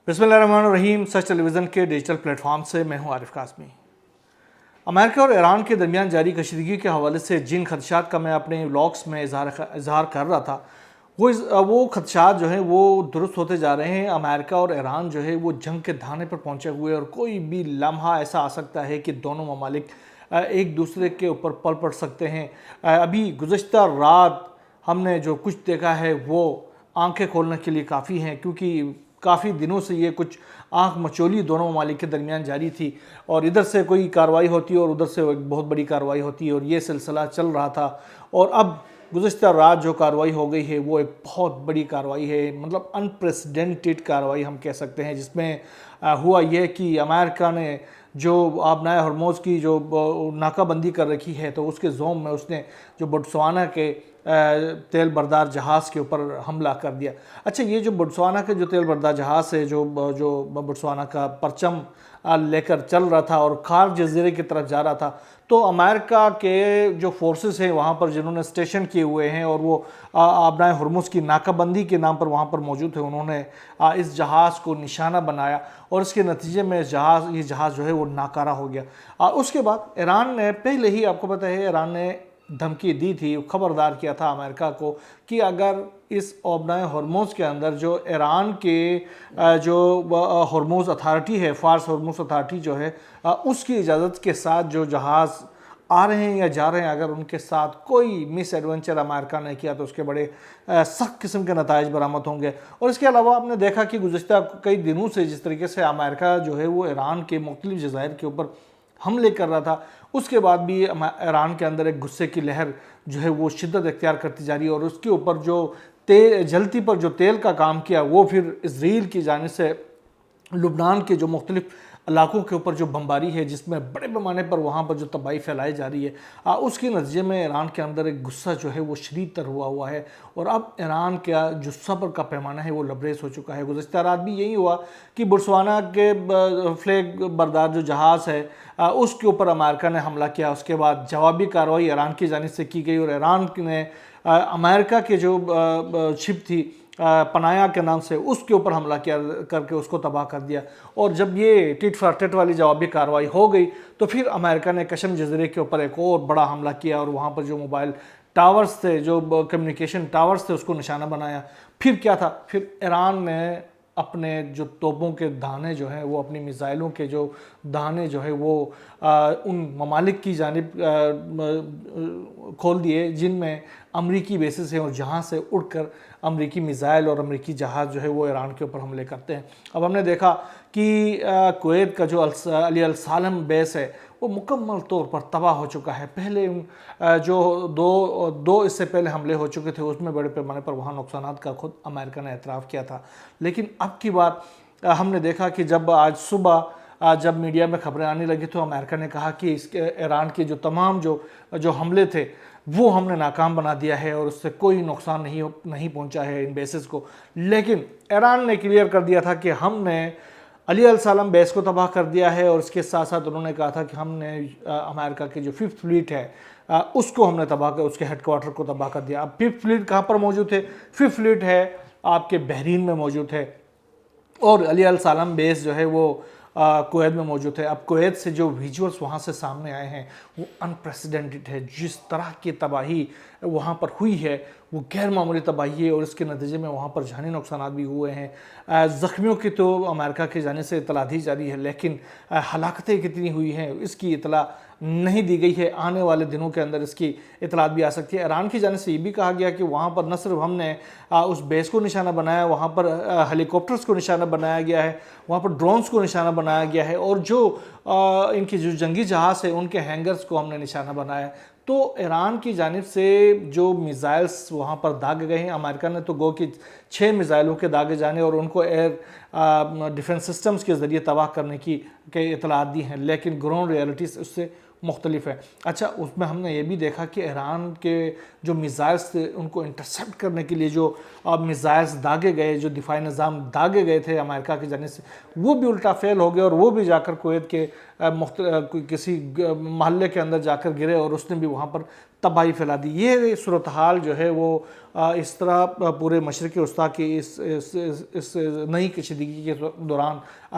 بسم اللہ الرحمن الرحیم۔ سچ ٹیلی ویژن کے ڈیجیٹل پلیٹ فارم سے میں ہوں عارف قاسمی۔ امریکہ اور ایران کے درمیان جاری کشیدگی کے حوالے سے جن خدشات کا میں اپنے ولاگس میں اظہار کر رہا تھا وہ خدشات جو ہیں وہ درست ہوتے جا رہے ہیں۔ امریکہ اور ایران جو ہے وہ جنگ کے دھانے پر پہنچے ہوئے، اور کوئی بھی لمحہ ایسا آ سکتا ہے کہ دونوں ممالک ایک دوسرے کے اوپر پل پڑ سکتے ہیں۔ ابھی گزشتہ رات ہم نے جو کچھ دیکھا ہے وہ آنکھیں کھولنے کے لیے کافی ہیں، کیونکہ کافی دنوں سے یہ کچھ آنکھ مچولی دونوں ممالک کے درمیان جاری تھی، اور ادھر سے کوئی کارروائی ہوتی اور ادھر سے ایک بہت بڑی کارروائی ہوتی، اور یہ سلسلہ چل رہا تھا۔ اور اب گزشتہ رات جو کارروائی ہو گئی ہے وہ ایک بہت بڑی کارروائی ہے، مطلب انپریسیڈنٹڈ کارروائی ہم کہہ سکتے ہیں، جس میں ہوا یہ کہ امریکہ نے جو آبنائے ہرموز کی جو ناکہ بندی کر رکھی ہے، تو اس کے زوم میں اس نے جو بوٹسوانا کے تیل بردار جہاز کے اوپر حملہ کر دیا۔ اچھا، یہ جو بوٹسوانا کے جو تیل بردار جہاز ہے جو بوٹسوانا کا پرچم لے کر چل رہا تھا اور کار جزیرے کی طرف جا رہا تھا، تو امریکہ کے جو فورسز ہیں وہاں پر جنہوں نے اسٹیشن کیے ہوئے ہیں اور وہ آبنائے ہرمز کی ناکہ بندی کے نام پر وہاں پر موجود تھے، انہوں نے اس جہاز کو نشانہ بنایا، اور اس کے نتیجے میں یہ جہاز جو ہے وہ ناکارہ ہو گیا۔ اس کے بعد ایران نے پہلے ہی، آپ کو پتہ ہے، ایران نے دھمکی دی تھی، خبردار کیا تھا امریکہ کو کہ اگر اس آبنائے ہرموز کے اندر جو ایران کے جو ہرموز اتھارٹی ہے، فارس ہرموز اتھارٹی جو ہے، اس کی اجازت کے ساتھ جو جہاز آ رہے ہیں یا جا رہے ہیں، اگر ان کے ساتھ کوئی مس ایڈونچر امریکہ نے کیا تو اس کے بڑے سخت قسم کے نتائج برآمد ہوں گے۔ اور اس کے علاوہ آپ نے دیکھا کہ گزشتہ کئی دنوں سے جس طریقے سے امریکہ جو ہے وہ ایران کے مختلف جزائر کے اوپر حملے کر رہا تھا، اس کے بعد بھی ایران کے اندر ایک غصے کی لہر جو ہے وہ شدت اختیار کرتی جا رہی ہے، اور اس کے اوپر جو جلتی پر جو تیل کا کام کیا وہ پھر اسرائیل کی جانب سے لبنان کے جو مختلف علاقوں کے اوپر جو بمباری ہے، جس میں بڑے پیمانے پر وہاں پر جو تباہی پھیلائی جا رہی ہے، اس کے نتیجے میں ایران کے اندر ایک غصہ جو ہے وہ شدید تر ہوا ہے، اور اب ایران کا جو صبر کا پیمانہ ہے وہ لبریز ہو چکا ہے۔ گزشتہ رات بھی یہی ہوا کہ بوٹسوانا کے فلیگ بردار جو جہاز ہے اس کے اوپر امریکہ نے حملہ کیا، اس کے بعد جوابی کارروائی ایران کی جانب سے کی گئی، اور ایران نے امریکہ کے جو شپ تھی پنایا کے نام سے، اس کے اوپر حملہ کیا کر کے اس کو تباہ کر دیا۔ اور جب یہ ٹٹ فار ٹٹ والی جوابی کارروائی ہو گئی تو پھر امریکہ نے کشم جزیرے کے اوپر ایک اور بڑا حملہ کیا، اور وہاں پر جو موبائل ٹاورز تھے، جو کمیونیکیشن ٹاورز تھے، اس کو نشانہ بنایا۔ پھر کیا تھا؟ پھر ایران نے اپنے جو توپوں کے دانے جو ہیں وہ، اپنی میزائلوں کے جو دانے جو ہے وہ ان ممالک کی جانب کھول دیے جن میں امریکی بیسز ہیں، اور جہاں سے اڑ کر امریکی میزائل اور امریکی جہاز جو ہے وہ ایران کے اوپر حملے کرتے ہیں۔ اب ہم نے دیکھا کہ کویت کا جو علی السالم بیس ہے وہ مکمل طور پر تباہ ہو چکا ہے۔ پہلے جو دو اس سے پہلے حملے ہو چکے تھے، اس میں بڑے پیمانے پر وہاں نقصانات کا خود امریکہ نے اعتراف کیا تھا، لیکن اب کی بات ہم نے دیکھا کہ جب آج صبح جب میڈیا میں خبریں آنے لگی تو امریکہ نے کہا کہ اس کے ایران کے جو تمام جو حملے تھے وہ ہم نے ناکام بنا دیا ہے، اور اس سے کوئی نقصان نہیں پہنچا ہے ان بیسز کو۔ لیکن ایران نے کلیئر کر دیا تھا کہ ہم نے علی السلام بیس کو تباہ کر دیا ہے، اور اس کے ساتھ ساتھ انہوں نے کہا تھا کہ ہم نے امریکہ کے جو 5th فلیٹ ہے اس کو ہم نے تباہ کر، اس کے ہیڈ کوارٹر کو تباہ کر دیا۔ اب 5th فلیٹ کہاں پر موجود ہے؟ 5th فلیٹ ہے آپ کے بحرین میں موجود ہے، اور علی السلام بیس جو ہے وہ کویت میں موجود ہے۔ اب کویت سے جو ویجولز وہاں سے سامنے آئے ہیں وہ انپریسیڈنٹڈ ہے، جس طرح کی تباہی وہاں پر ہوئی ہے وہ غیر معمولی تباہی ہے، اور اس کے نتیجے میں وہاں پر جانی نقصانات بھی ہوئے ہیں۔ زخمیوں کی تو امریکہ کی جانب سے اطلاع دی جا رہی ہے، لیکن ہلاکتیں کتنی ہوئی ہیں اس کی اطلاع نہیں دی گئی ہے۔ آنے والے دنوں کے اندر اس کی اطلاعات بھی آ سکتی ہے۔ ایران کی جانب سے یہ بھی کہا گیا کہ وہاں پر نہ صرف ہم نے اس بیس کو نشانہ بنایا، وہاں پر ہیلی کاپٹرز کو نشانہ بنایا گیا ہے، وہاں پر ڈرونز کو نشانہ بنایا گیا ہے، اور جو ان کی جو جنگی جہاز ہیں ان کے ہینگرز کو ہم نے نشانہ بنایا ہے۔ تو ایران کی جانب سے جو میزائلز وہاں پر داغے گئے ہیں، امریکہ نے تو گو کہ 6 میزائلوں کے داغے جانے اور ان کو ایئر ڈیفنس سسٹمز کے ذریعے تباہ کرنے کی اطلاعات دی ہیں، لیکن گراؤنڈ ریئلٹیز اس سے مختلف ہے۔ اچھا، اس میں ہم نے یہ بھی دیکھا کہ ایران کے جو میزائلز تھے ان کو انٹرسیپٹ کرنے کے لیے جو میزائلز داغے گئے، جو دفاعی نظام داغے گئے تھے امریکہ کی جانب سے، وہ بھی الٹا فیل ہو گئے اور وہ بھی جا کر کویت کے کسی محلے کے اندر جا کر گرے اور اس نے بھی وہاں پر تباہی پھیلا دی۔ یہ صورتحال جو ہے وہ اس طرح پورے مشرق وسطیٰ کی اس نئی کشیدگی کے دوران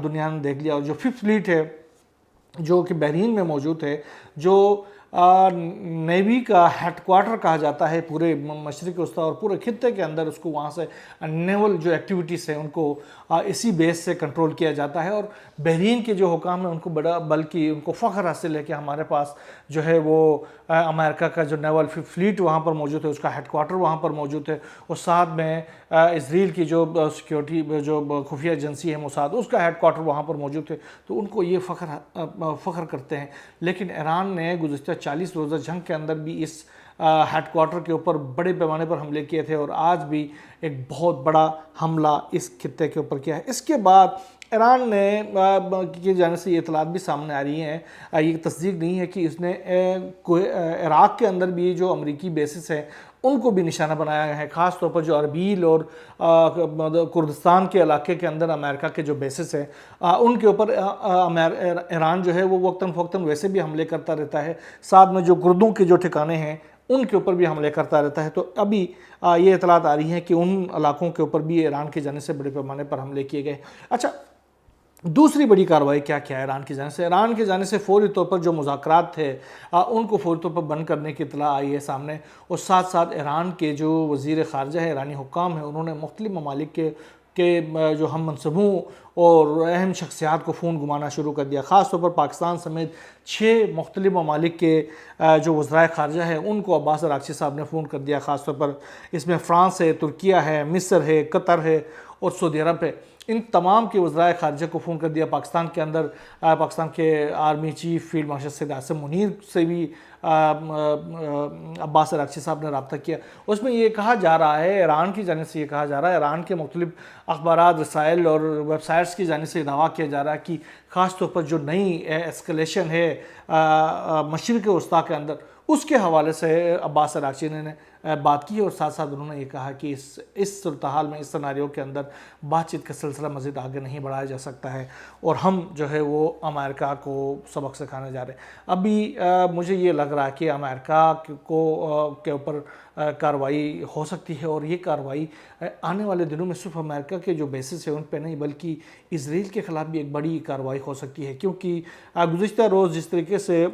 دنیا نے دیکھ لیا۔ اور جو ففتھ فلیٹ ہے جو کہ بحرین میں موجود ہے، جو نیوی کا ہیڈ کوارٹر کہا جاتا ہے پورے مشرق وسطیٰ اور پورے خطے کے اندر، اس کو وہاں سے نیول جو ایکٹیویٹیز ہیں ان کو اسی بیس سے کنٹرول کیا جاتا ہے۔ اور بحرین کے جو حکام ہیں ان کو بڑا بلکہ ان کو فخر حاصل ہے کہ ہمارے پاس جو ہے وہ امریکہ کا جو نیول فلیٹ وہاں پر موجود ہے، اس کا ہیڈ کوارٹر وہاں پر موجود ہے، اور ساتھ میں اسرائیل کی جو سیکیورٹی جو خفیہ ایجنسی ہے موساد، اس کا ہیڈ کوارٹر وہاں پر موجود ہے، تو ان کو یہ فخر کرتے ہیں۔ لیکن ایران نے گزشتہ 40 روزہ جنگ کے اندر بھی اس ہیڈ کوارٹر کے اوپر بڑے پیمانے پر حملے کیے تھے، اور آج بھی ایک بہت بڑا حملہ اس خطے کے اوپر کیا ہے۔ اس کے بعد ایران نے کی جانب سے یہ اطلاعات بھی سامنے آ رہی ہیں، یہ تصدیق نہیں ہے کہ اس نے عراق کے اندر بھی جو امریکی بیسز ہیں ان کو بھی نشانہ بنایا گیا ہے، خاص طور پر جو اربیل اور کردستان کے علاقے کے اندر امریکہ کے جو بیسز ہیں ان کے اوپر ایران جو ہے وہ وقتاً فوقتاً ویسے بھی حملے کرتا رہتا ہے، ساتھ میں جو کردوں کے جو ٹھکانے ہیں ان کے اوپر بھی حملے کرتا رہتا ہے۔ تو ابھی یہ اطلاعات آ رہی ہیں کہ ان علاقوں کے اوپر بھی ایران کی جانب سے بڑے پیمانے پر حملے کیے گئے۔ اچھا، دوسری بڑی کارروائی کیا کیا ہے ایران کی جانب سے؟ ایران کی جانب سے فوری طور پر جو مذاکرات تھے ان کو فوری طور پر بند کرنے کی اطلاع آئی ہے سامنے، اور ساتھ ساتھ ایران کے جو وزیر خارجہ ہے، ایرانی حکام ہیں، انہوں نے مختلف ممالک کے جو ہم منصبوں اور اہم شخصیات کو فون گھمانا شروع کر دیا، خاص طور پر پاکستان سمیت 6 مختلف ممالک کے جو وزرائے خارجہ ہیں ان کو عباس عراقچی صاحب نے فون کر دیا۔ خاص طور پر اس میں فرانس ہے، ترکیہ ہے، مصر ہے، قطر ہے اور سعودی عرب ہے، ان تمام کے وزرائے خارجہ کو فون کر دیا۔ پاکستان کے اندر پاکستان کے army chief field marshal Syed Asim Munir سے بھی عباس عراقچی صاحب نے رابطہ کیا۔ اس میں یہ کہا جا رہا ہے، ایران کی جانب سے یہ کہا جا رہا ہے، ایران کے مختلف اخبارات، رسائل اور ویب سائٹس کی جانب سے دعویٰ کیا جا رہا ہے کہ خاص طور پر جو نئی ایسکلیشن ہے مشرق وسطیٰ کے اندر، اس کے حوالے سے عباس عراقچی نے بات کی، اور ساتھ ساتھ انہوں نے یہ کہا کہ اس صورتحال میں، اس سیناریو کے اندر بات چیت کا سلسلہ مزید آگے نہیں بڑھایا جا سکتا ہے، اور ہم جو ہے وہ امریکہ کو سبق سکھانے جا رہے ہیں۔ ابھی مجھے یہ لگ رہا ہے کہ امریکہ کے اوپر کارروائی ہو سکتی ہے، اور یہ کارروائی آنے والے دنوں میں صرف امریکہ کے جو بیسز ہیں ان پہ نہیں بلکہ اسرائیل کے خلاف بھی ایک بڑی کارروائی ہو سکتی ہے، کیونکہ گزشتہ روز جس طریقے سے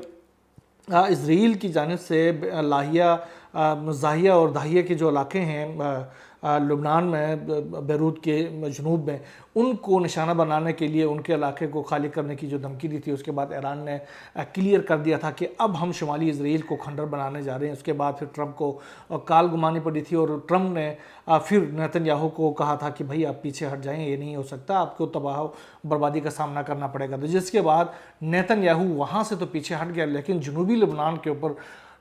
اسرائیل کی جانب سے لاہیہ، زاہیہ اور داہیہ کے جو علاقے ہیں لبنان میں، بیروت کے جنوب میں، ان کو نشانہ بنانے کے لیے ان کے علاقے کو خالی کرنے کی جو دھمکی دی تھی، اس کے بعد ایران نے کلیئر کر دیا تھا کہ اب ہم شمالی اسرائیل کو کھنڈر بنانے جا رہے ہیں۔ اس کے بعد پھر ٹرمپ کو کال گمانی پڑی تھی، اور ٹرمپ نے پھر نیتن یاہو کو کہا تھا کہ بھائی آپ پیچھے ہٹ جائیں، یہ نہیں ہو سکتا، آپ کو تباہ و بربادی کا سامنا کرنا پڑے گا۔ تو جس کے بعد نیتن یاہو وہاں سے تو پیچھے ہٹ گیا، لیکن جنوبی لبنان کے اوپر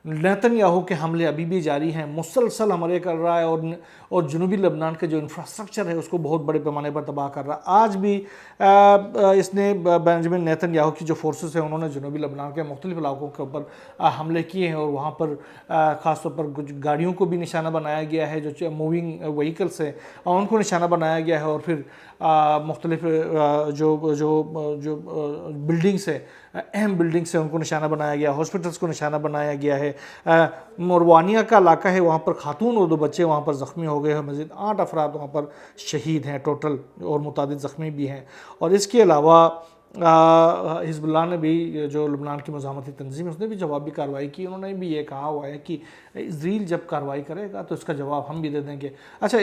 نیتن یاہو کے حملے ابھی بھی جاری ہیں، مسلسل حملے کر رہا ہے، اور جنوبی لبنان کے جو انفراسٹرکچر ہے اس کو بہت بڑے پیمانے پر تباہ کر رہا ہے۔ آج بھی اس نے بنجامن نیتن یاہو کی جو فورسز ہیں انہوں نے جنوبی لبنان کے مختلف علاقوں کے اوپر حملے کیے ہیں، اور وہاں پر خاص طور پر کچھ گاڑیوں کو بھی نشانہ بنایا گیا ہے، جو موونگ وہیکلس ہیں ان کو نشانہ بنایا گیا ہے، اور پھر مختلف جو بلڈنگس ہیں، اہم بلڈنگس ہیں ان کو نشانہ بنایا گیا، ہاسپٹلس کو نشانہ بنایا گیا ہے۔ موروانیہ کا علاقہ ہے، وہاں پر خاتون اور 2 بچے وہاں پر زخمی ہو گئے ہیں، مزید 8 افراد وہاں پر شہید ہیں ٹوٹل، اور متعدد زخمی بھی ہیں۔ اور اس کے علاوہ حزب اللہ نے بھی، جو لبنان کی مزاحمتی تنظیم ہے، اس نے بھی جوابی کارروائی کی۔ انہوں نے بھی یہ کہا ہوا ہے کہ اسرائیل جب کارروائی کرے گا تو اس کا جواب ہم بھی دے دیں گے۔ اچھا،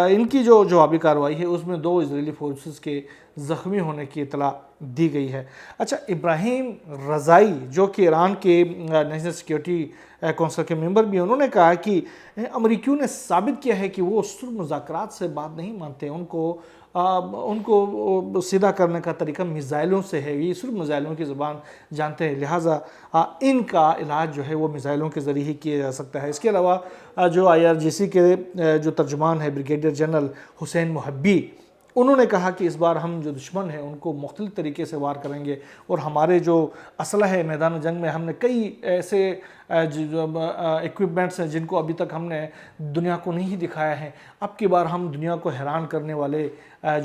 ان کی جو جوابی کارروائی ہے اس میں 2 اسرائیلی فورسز کے زخمی ہونے کی اطلاع دی گئی ہے۔ اچھا، ابراہیم رضائی جو کہ ایران کے نیشنل سیکیورٹی کونسل کے ممبر بھی ہیں، انہوں نے کہا کہ امریکیوں نے ثابت کیا ہے کہ وہ صرف مذاکرات سے بات نہیں مانتے، ان کو سیدھا کرنے کا طریقہ میزائلوں سے ہے، یہ صرف میزائلوں کی زبان جانتے ہیں، لہٰذا ان کا علاج جو ہے وہ میزائلوں کے ذریعے ہی کیا جا سکتا ہے۔ اس کے علاوہ جو IRGC کے جو ترجمان ہے بریگیڈیئر جنرل حسین محبی، انہوں نے کہا کہ اس بار ہم جو دشمن ہیں ان کو مختلف طریقے سے وار کریں گے، اور ہمارے جو اسلحہ ہے میدان جنگ میں ہم نے کئی ایسے ایکوپمنٹس ہیں جن کو ابھی تک ہم نے دنیا کو نہیں دکھایا ہے، اب کی بار ہم دنیا کو حیران کرنے والے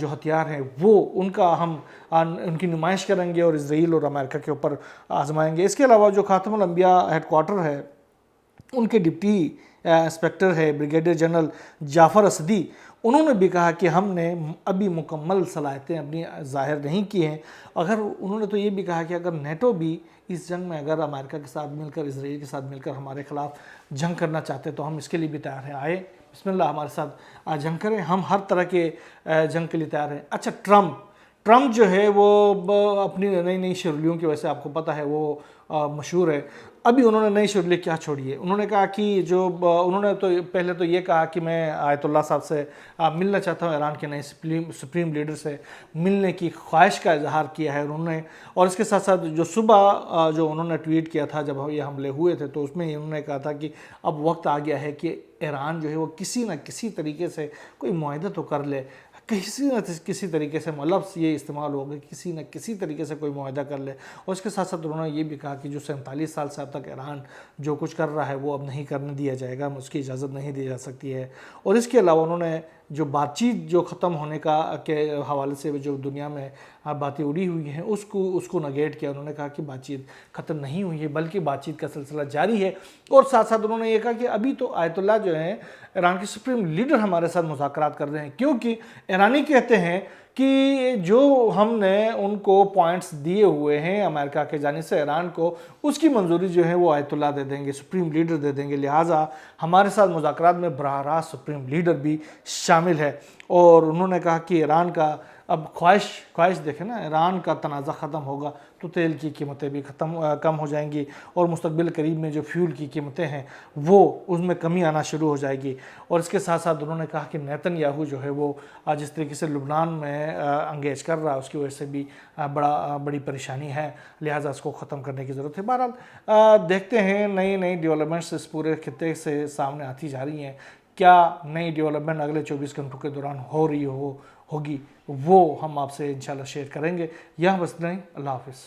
جو ہتھیار ہیں وہ ان کی نمائش کریں گے اور اسرائیل اور امریکہ کے اوپر آزمائیں گے۔ اس کے علاوہ جو خاتم الانبیاء ہیڈ کوارٹر ہے، ان کے ڈپٹی انسپیکٹر ہے بریگیڈیئر جنرل جعفر اسدی، انہوں نے بھی کہا کہ ہم نے ابھی مکمل صلاحیتیں اپنی ظاہر نہیں کی ہیں۔ انہوں نے تو یہ بھی کہا کہ اگر نیٹو بھی اس جنگ میں اگر امریکہ کے ساتھ مل کر، اسرائیل کے ساتھ مل کر ہمارے خلاف جنگ کرنا چاہتے تو ہم اس کے لیے بھی تیار ہیں، آئے بسم اللہ ہمارے ساتھ جنگ کریں، ہم ہر طرح کے جنگ کے لیے تیار ہیں۔ اچھا، ٹرمپ جو ہے وہ اپنی نئی شرلیوں کی وجہ سے آپ کو پتہ ہے وہ مشہور ہے۔ ابھی انہوں نے نئی شرلی کیا چھوڑی ہے، انہوں نے کہا کہ انہوں نے تو پہلے تو یہ کہا کہ میں آیت اللہ صاحب سے ملنا چاہتا ہوں، ایران کے نئے سپریم لیڈر سے ملنے کی خواہش کا اظہار کیا ہے اور اس کے ساتھ ساتھ جو صبح جو انہوں نے ٹویٹ کیا تھا جب یہ حملے ہوئے تھے تو اس میں انہوں نے کہا تھا کہ اب وقت آ گیا ہے کہ ایران جو ہے وہ کسی نہ کسی طریقے سے کوئی معاہدہ تو کر لے، کسی نہ کسی طریقے سے لفظ یہ استعمال ہوگا، کسی نہ کسی طریقے سے کوئی معاہدہ کر لے۔ اور اس کے ساتھ ساتھ انہوں نے یہ بھی کہا کہ جو 47 سال سے اب تک ایران جو کچھ کر رہا ہے وہ اب نہیں کرنے دیا جائے گا، اس کی اجازت نہیں دی جا سکتی ہے۔ اور اس کے علاوہ انہوں نے جو بات چیت جو ختم ہونے کے حوالے سے جو دنیا میں باتیں اڑی ہوئی ہیں اس کو نگیٹ کیا۔ انہوں نے کہا کہ بات چیت ختم نہیں ہوئی ہے بلکہ بات چیت کا سلسلہ جاری ہے، اور ساتھ ساتھ انہوں نے یہ کہا کہ ابھی تو آیت اللہ جو ہیں ایران کے سپریم لیڈر ہمارے ساتھ مذاکرات کر رہے ہیں، کیونکہ ایرانی کہتے ہیں کہ جو ہم نے ان کو پوائنٹس دیے ہوئے ہیں امریکہ کے جانب سے ایران کو، اس کی منظوری جو ہے وہ آیت اللہ دے دیں گے، سپریم لیڈر دے دیں گے، لہٰذا ہمارے ساتھ مذاکرات میں براہ راست سپریم لیڈر بھی شامل ہے۔ اور انہوں نے کہا کہ ایران کا اب خواہش دیکھیں نا، ایران کا تنازع ختم ہوگا تو تیل کی قیمتیں بھی کم ہو جائیں گی، اور مستقبل قریب میں جو فیول کی قیمتیں ہیں وہ اس میں کمی آنا شروع ہو جائے گی۔ اور اس کے ساتھ ساتھ انہوں نے کہا کہ نیتن یاہو جو ہے وہ جس طریقے سے لبنان میں انگیج کر رہا ہے اس کی وجہ سے بھی بڑی پریشانی ہے، لہٰذا اس کو ختم کرنے کی ضرورت ہے۔ بہرحال دیکھتے ہیں نئی ڈیولپمنٹس اس پورے خطے سے سامنے آتی جا رہی ہیں، کیا نئی ڈیولپمنٹ اگلے 24 گھنٹوں کے دوران ہوگی وہ ہم آپ سے انشاءاللہ شیئر کریں گے۔ یہاں بس نہیں، اللہ حافظ۔